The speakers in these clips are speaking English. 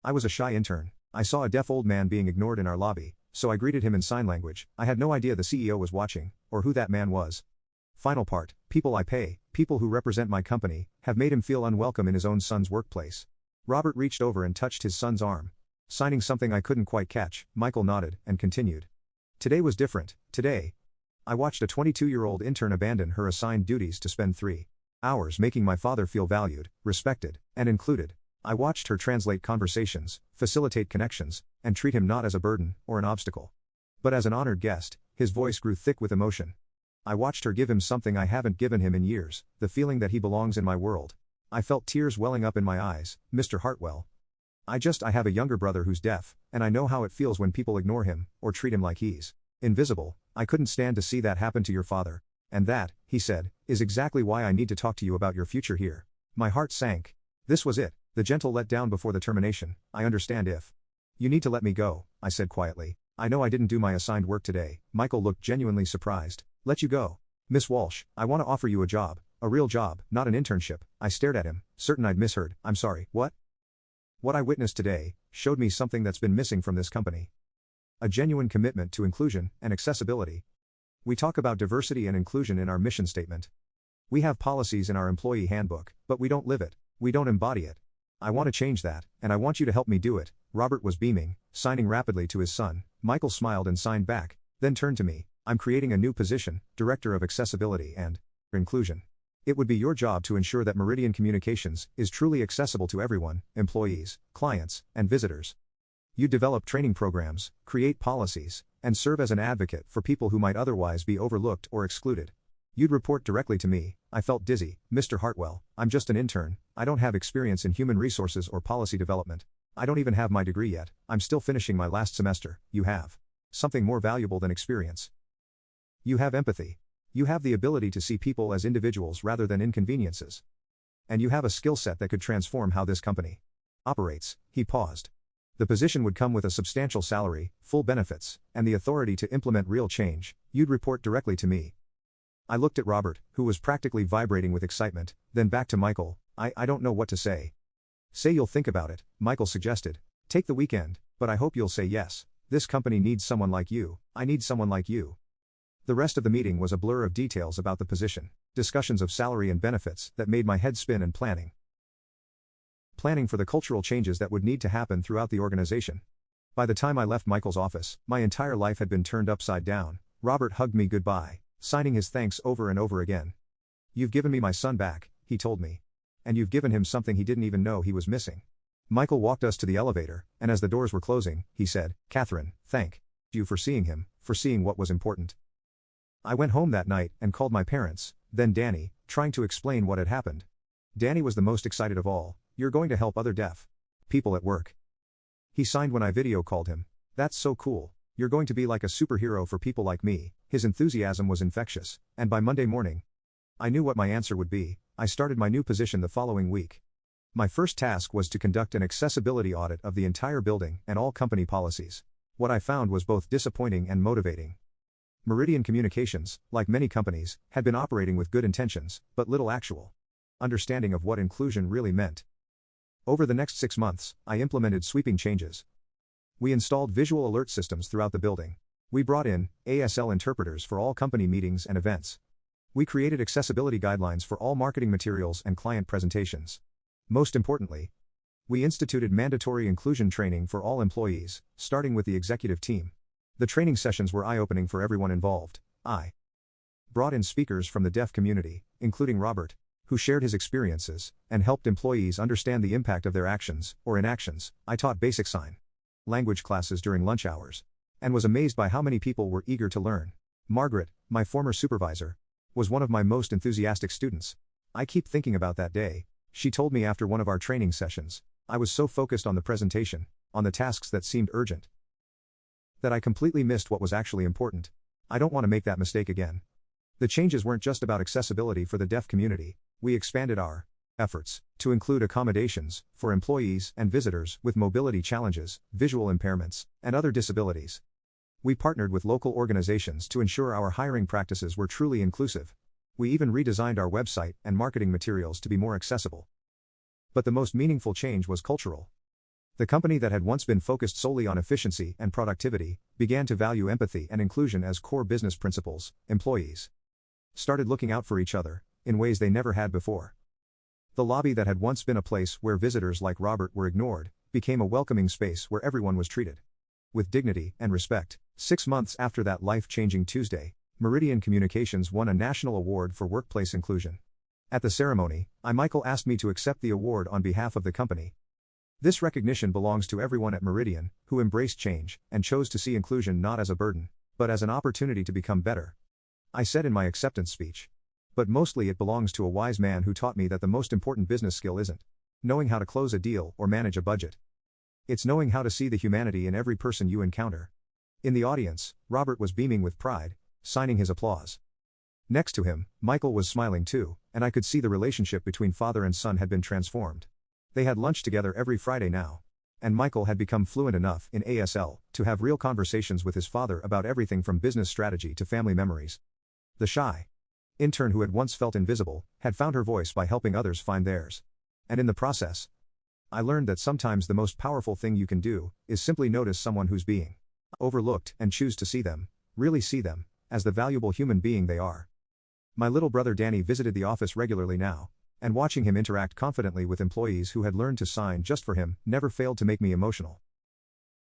I was a shy intern. I saw a deaf old man being ignored in our lobby, so I greeted him in sign language. I had no idea the CEO was watching, or who that man was. Final part, people I pay, people who represent my company, have made him feel unwelcome in his own son's workplace. Robert reached over and touched his son's arm. Signing something I couldn't quite catch, Michael nodded, and continued. Today was different. Today, I watched a 22-year-old intern abandon her assigned duties to spend 3 hours making my father feel valued, respected, and included. I watched her translate conversations, facilitate connections, and treat him not as a burden or an obstacle, but as an honored guest. His voice grew thick with emotion. I watched her give him something I haven't given him in years, the feeling that he belongs in my world. I felt tears welling up in my eyes. Mr. Hartwell. I have a younger brother who's deaf, and I know how it feels when people ignore him, or treat him like he's invisible. I couldn't stand to see that happen to your father. And that, he said, is exactly why I need to talk to you about your future here. My heart sank. This was it, the gentle letdown before the termination. I understand if you need to let me go, I said quietly. I know I didn't do my assigned work today. Michael looked genuinely surprised. Let you go? Miss Walsh, I want to offer you a job, a real job, not an internship. I stared at him, certain I'd misheard. I'm sorry, what? What I witnessed today showed me something that's been missing from this company. A genuine commitment to inclusion and accessibility. We talk about diversity and inclusion in our mission statement. We have policies in our employee handbook, but we don't live it. We don't embody it. I want to change that, and I want you to help me do it. Robert was beaming, signing rapidly to his son. Michael smiled and signed back, then turned to me. I'm creating a new position, Director of Accessibility and Inclusion. It would be your job to ensure that Meridian Communications is truly accessible to everyone, employees, clients, and visitors. You develop training programs, create policies, and serve as an advocate for people who might otherwise be overlooked or excluded. You'd report directly to me. I felt dizzy. Mr. Hartwell, I'm just an intern. I don't have experience in human resources or policy development. I don't even have my degree yet. I'm still finishing my last semester. You have something more valuable than experience. You have empathy. You have the ability to see people as individuals rather than inconveniences. And you have a skill set that could transform how this company operates. He paused. The position would come with a substantial salary, full benefits, and the authority to implement real change. You'd report directly to me. I looked at Robert, who was practically vibrating with excitement, then back to Michael. I don't know what to say. Say you'll think about it, Michael suggested. Take the weekend, but I hope you'll say yes. This company needs someone like you. I need someone like you. The rest of the meeting was a blur of details about the position, discussions of salary and benefits that made my head spin, and planning for the cultural changes that would need to happen throughout the organization. By the time I left Michael's office, my entire life had been turned upside down. Robert hugged me goodbye, signing his thanks over and over again. You've given me my son back, he told me. And you've given him something he didn't even know he was missing. Michael walked us to the elevator, and as the doors were closing, he said, Catherine, thank you for seeing him, for seeing what was important. I went home that night and called my parents, then Danny, trying to explain what had happened. Danny was the most excited of all. You're going to help other deaf people at work. He signed when I video called him. That's so cool. You're going to be like a superhero for people like me. His enthusiasm was infectious, and by Monday morning, I knew what my answer would be. I started my new position the following week. My first task was to conduct an accessibility audit of the entire building and all company policies. What I found was both disappointing and motivating. Meridian Communications, like many companies, had been operating with good intentions, but little actual understanding of what inclusion really meant. Over the next 6 months, I implemented sweeping changes. We installed visual alert systems throughout the building. We brought in ASL interpreters for all company meetings and events. We created accessibility guidelines for all marketing materials and client presentations. Most importantly, we instituted mandatory inclusion training for all employees, starting with the executive team. The training sessions were eye-opening for everyone involved. I brought in speakers from the deaf community, including Robert, who shared his experiences and helped employees understand the impact of their actions or inactions. I taught basic sign language classes during lunch hours and was amazed by how many people were eager to learn. Margaret, my former supervisor, was one of my most enthusiastic students. I keep thinking about that day. She told me after one of our training sessions, I was so focused on the presentation, on the tasks that seemed urgent, that I completely missed what was actually important. I don't want to make that mistake again. The changes weren't just about accessibility for the deaf community. We expanded our efforts to include accommodations for employees and visitors with mobility challenges, visual impairments, and other disabilities. We partnered with local organizations to ensure our hiring practices were truly inclusive. We even redesigned our website and marketing materials to be more accessible. But the most meaningful change was cultural. The company that had once been focused solely on efficiency and productivity began to value empathy and inclusion as core business principles. Employees started looking out for each other in ways they never had before. The lobby that had once been a place where visitors like Robert were ignored became a welcoming space where everyone was treated with dignity and respect. 6 months after that life-changing Tuesday, Meridian Communications won a national award for workplace inclusion. At the ceremony, Michael asked me to accept the award on behalf of the company. This recognition belongs to everyone at Meridian who embraced change and chose to see inclusion not as a burden, but as an opportunity to become better. I said in my acceptance speech. But mostly it belongs to a wise man who taught me that the most important business skill isn't knowing how to close a deal or manage a budget. It's knowing how to see the humanity in every person you encounter. In the audience, Robert was beaming with pride, signing his applause. Next to him, Michael was smiling too, and I could see the relationship between father and son had been transformed. They had lunch together every Friday now. And Michael had become fluent enough in ASL to have real conversations with his father about everything from business strategy to family memories. The shy intern who had once felt invisible had found her voice by helping others find theirs. And in the process, I learned that sometimes the most powerful thing you can do is simply notice someone who's being overlooked and choose to see them, really see them, as the valuable human being they are. My little brother Danny visited the office regularly now, and watching him interact confidently with employees who had learned to sign just for him never failed to make me emotional.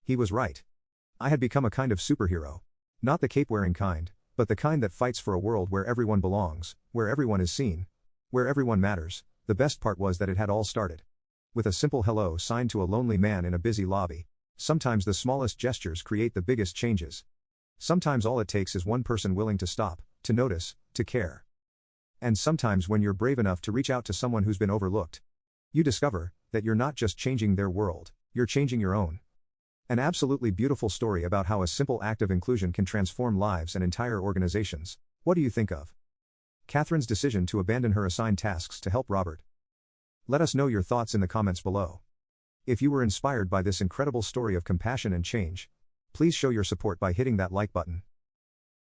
He was right. I had become a kind of superhero. Not the cape-wearing kind, but the kind that fights for a world where everyone belongs, where everyone is seen, where everyone matters. The best part was that it had all started with a simple hello signed to a lonely man in a busy lobby. Sometimes the smallest gestures create the biggest changes. Sometimes all it takes is one person willing to stop, to notice, to care. And sometimes when you're brave enough to reach out to someone who's been overlooked, you discover that you're not just changing their world, you're changing your own. An absolutely beautiful story about how a simple act of inclusion can transform lives and entire organizations. What do you think of Catherine's decision to abandon her assigned tasks to help Robert? Let us know your thoughts in the comments below. If you were inspired by this incredible story of compassion and change, please show your support by hitting that like button.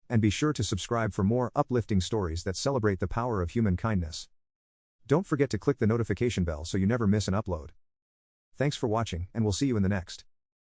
And be sure to subscribe for more uplifting stories that celebrate the power of human kindness. Don't forget to click the notification bell so you never miss an upload. Thanks for watching, and we'll see you in the next.